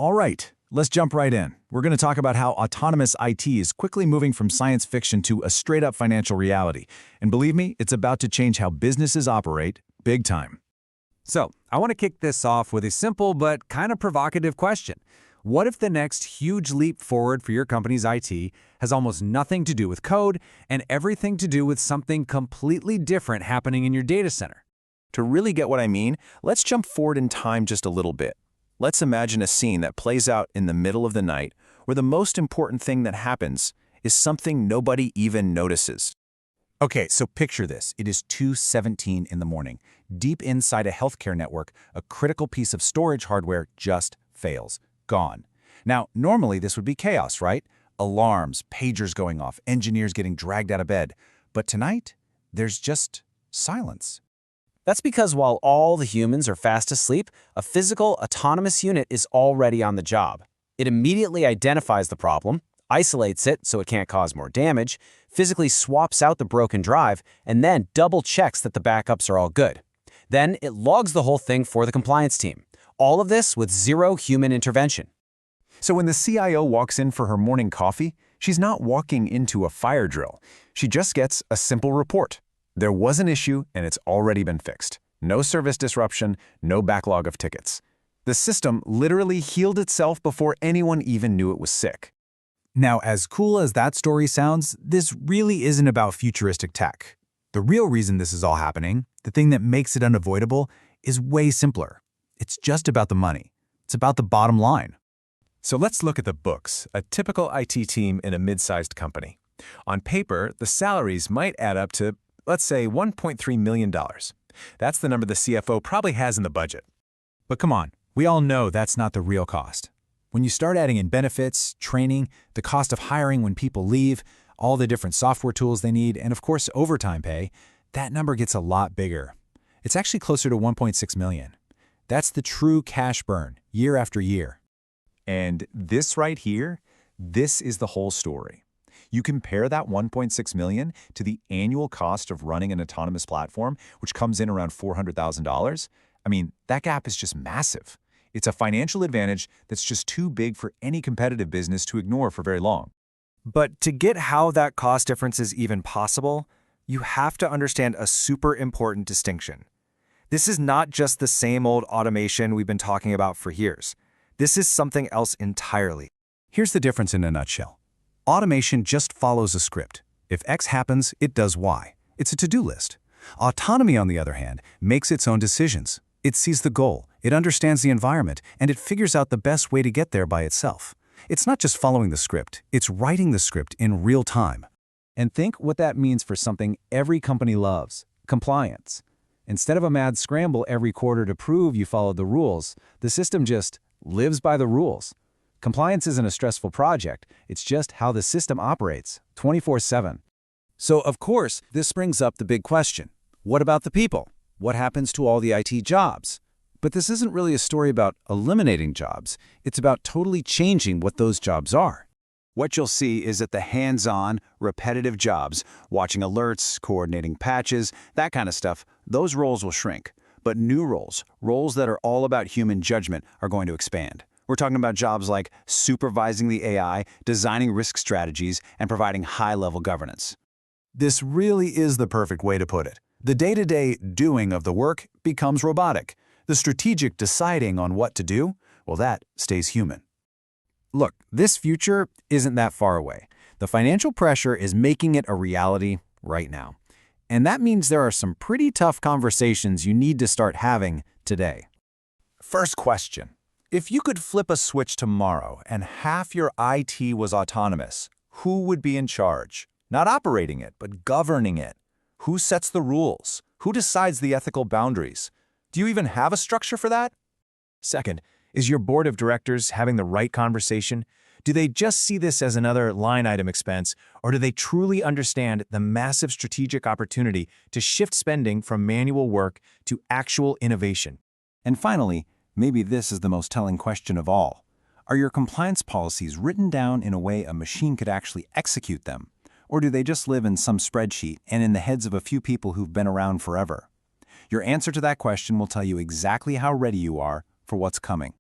All right, let's jump right in. We're going to talk about how autonomous IT is quickly moving from science fiction to a straight-up financial reality. And believe me, it's about to change how businesses operate big time. So, I want to kick this off with a simple but kind of provocative question. What if the next huge leap forward for your company's IT has almost nothing to do with code and everything to do with something completely different happening in your data center? To really get what I mean, let's jump forward in time just a little bit. Let's imagine a scene that plays out in the middle of the night where the most important thing that happens is something nobody even notices. Okay, so picture this. It is 2:17 in the morning. Deep inside a healthcare network, a critical piece of storage hardware just fails. Gone. Now, normally this would be chaos, right? Alarms, pagers going off, engineers getting dragged out of bed. But tonight, there's just silence. That's because while all the humans are fast asleep, a physical, autonomous unit is already on the job. It immediately identifies the problem, isolates it so it can't cause more damage, physically swaps out the broken drive, and then double-checks that the backups are all good. Then it logs the whole thing for the compliance team. All of this with zero human intervention. So when the CIO walks in for her morning coffee, she's not walking into a fire drill. She just gets a simple report. There was an issue and it's already been fixed. No service disruption, no backlog of tickets. The system literally healed itself before anyone even knew it was sick. Now, as cool as that story sounds, this really isn't about futuristic tech. The real reason this is all happening, the thing that makes it unavoidable, is way simpler. It's just about the money. It's about the bottom line. So let's look at the books, a typical IT team in a mid-sized company. On paper, the salaries might add up to, let's say, $1.3 million. That's the number the CFO probably has in the budget. But come on, we all know that's not the real cost. When you start adding in benefits, training, the cost of hiring when people leave, all the different software tools they need, and of course overtime pay, that number gets a lot bigger. It's actually closer to $1.6 million. That's the true cash burn, year after year. And this right here, this is the whole story. You compare that $1.6 million to the annual cost of running an autonomous platform, which comes in around $400,000. I mean, that gap is just massive. It's a financial advantage that's just too big for any competitive business to ignore for very long. But to get how that cost difference is even possible, you have to understand a super important distinction. This is not just the same old automation we've been talking about for years. This is something else entirely. Here's the difference in a nutshell. Automation just follows a script. If X happens, it does Y. It's a to-do list. Autonomy, on the other hand, makes its own decisions. It sees the goal, it understands the environment, and it figures out the best way to get there by itself. It's not just following the script, it's writing the script in real time. And think what that means for something every company loves, compliance. Instead of a mad scramble every quarter to prove you followed the rules, the system just lives by the rules. Compliance isn't a stressful project, it's just how the system operates, 24/7. So of course, this brings up the big question. What about the people? What happens to all the IT jobs? But this isn't really a story about eliminating jobs, it's about totally changing what those jobs are. What you'll see is that the hands-on, repetitive jobs, watching alerts, coordinating patches, that kind of stuff, those roles will shrink. But new roles, roles that are all about human judgment, are going to expand. We're talking about jobs like supervising the AI, designing risk strategies, and providing high-level governance. This really is the perfect way to put it. The day-to-day doing of the work becomes robotic. The strategic deciding on what to do, well, that stays human. Look, this future isn't that far away. The financial pressure is making it a reality right now. And that means there are some pretty tough conversations you need to start having today. First question. If you could flip a switch tomorrow and half your IT was autonomous, who would be in charge? Not operating it, but governing it. Who sets the rules? Who decides the ethical boundaries? Do you even have a structure for that? Second, is your board of directors having the right conversation? Do they just see this as another line item expense, or do they truly understand the massive strategic opportunity to shift spending from manual work to actual innovation? And finally, maybe this is the most telling question of all. Are your compliance policies written down in a way a machine could actually execute them? Or do they just live in some spreadsheet and in the heads of a few people who've been around forever? Your answer to that question will tell you exactly how ready you are for what's coming.